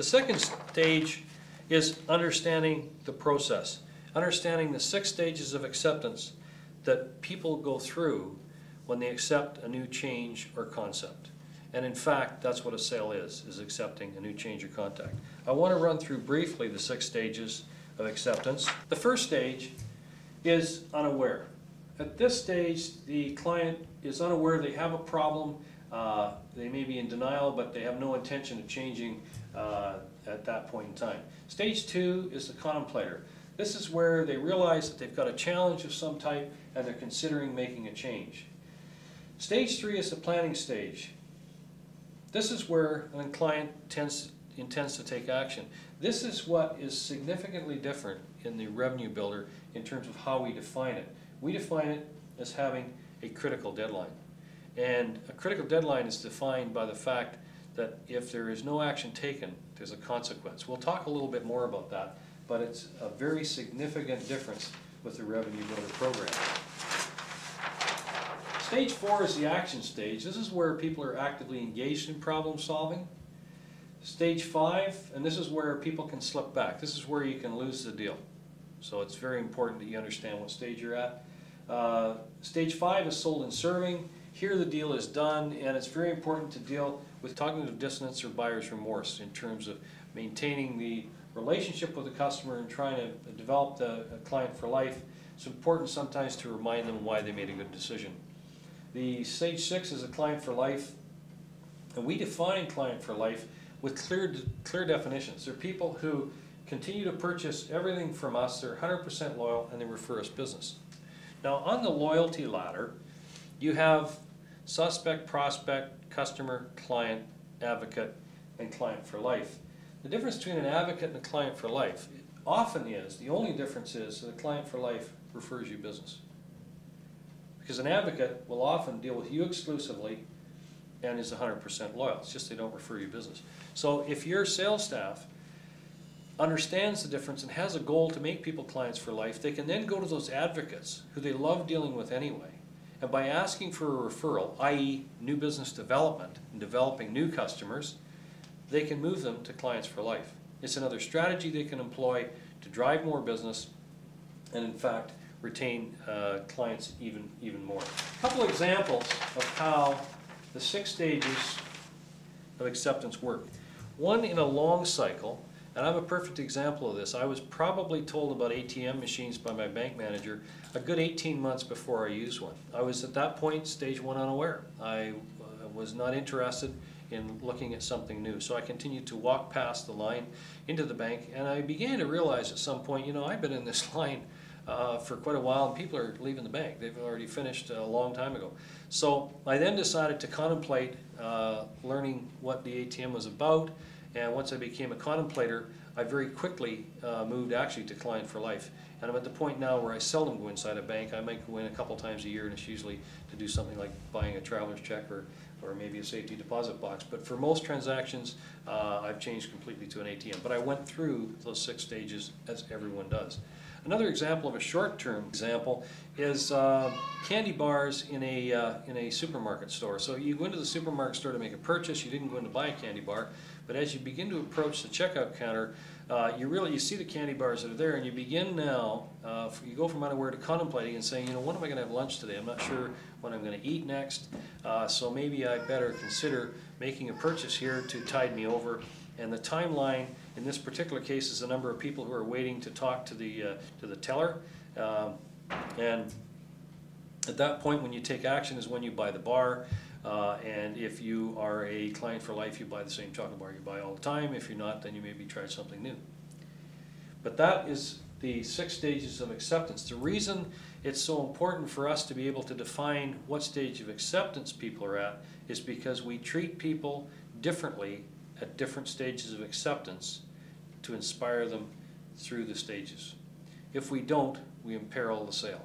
The second stage is understanding the process, understanding the 6 stages of acceptance that people go through when they accept a new change or concept. And in fact, that's what a sale is accepting a new change or contact. I want to run through briefly the 6 stages of acceptance. The first stage is unaware. At this stage, the client is unaware they have a problem. They may be in denial, but they have no intention of changing at that point in time. Stage 2 is the contemplator. This is where they realize that they've got a challenge of some type and they're considering making a change. Stage 3 is the planning stage. This is where a client intends to take action. This is what is significantly different in the revenue builder in terms of how we define it. We define it as having a critical deadline. And a critical deadline is defined by the fact that if there is no action taken, there's a consequence. We'll talk a little bit more about that, but it's a very significant difference with the revenue builder program. Stage 4 is the action stage. This is where people are actively engaged in problem solving. Stage 5, and this is where people can slip back. This is where you can lose the deal. So it's very important that you understand what stage you're at. Stage 5 is sold and serving. Here the deal is done, and it's very important to deal with cognitive dissonance or buyer's remorse in terms of maintaining the relationship with the customer and trying to develop the client for life. It's important sometimes to remind them why they made a good decision. The stage 6 is a client for life, and we define client for life with clear definitions. They're people who continue to purchase everything from us, they're 100% loyal, and they refer us business. Now on the loyalty ladder, you have suspect, prospect, customer, client, advocate, and client for life. The difference between an advocate and a client for life often is, the only difference is that a client for life refers you business. Because an advocate will often deal with you exclusively and is 100% loyal. It's just they don't refer you business. So if your sales staff understands the difference and has a goal to make people clients for life, they can then go to those advocates who they love dealing with anyway. And by asking for a referral, i.e. new business development and developing new customers, they can move them to clients for life. It's another strategy they can employ to drive more business and in fact retain clients even more. A couple examples of how the 6 stages of acceptance work. One in a long cycle, and I'm a perfect example of this. I was probably told about ATM machines by my bank manager a good 18 months before I used one. I was at that point, stage 1, unaware. I was not interested in looking at something new. So I continued to walk past the line into the bank, and I began to realize at some point, you know, I've been in this line for quite a while, and people are leaving the bank. They've already finished a long time ago. So I then decided to contemplate learning what the ATM was about, and once I became a contemplator, I very quickly moved actually to client for life. And I'm at the point now where I seldom go inside a bank. I might go in a couple times a year, and it's usually to do something like buying a traveler's check or maybe a safety deposit box. But for most transactions, I've changed completely to an ATM. But I went through those 6 stages as everyone does. Another example of a short-term example is candy bars in a supermarket store. So you go into the supermarket store to make a purchase. You didn't go in to buy a candy bar, but as you begin to approach the checkout counter, you see the candy bars that are there, and you begin now. You go from unaware to contemplating and saying, you know, when am I going to have lunch today? I'm not sure what I'm going to eat next, so maybe I better consider making a purchase here to tide me over. And the timeline in this particular case is the number of people who are waiting to talk to the teller. And at that point, when you take action is when you buy the bar. And if you are a client for life, you buy the same chocolate bar you buy all the time. If you're not, then you maybe try something new. But that is the 6 stages of acceptance. The reason it's so important for us to be able to define what stage of acceptance people are at is because we treat people differently at different stages of acceptance to inspire them through the stages. If we don't, we imperil the sale.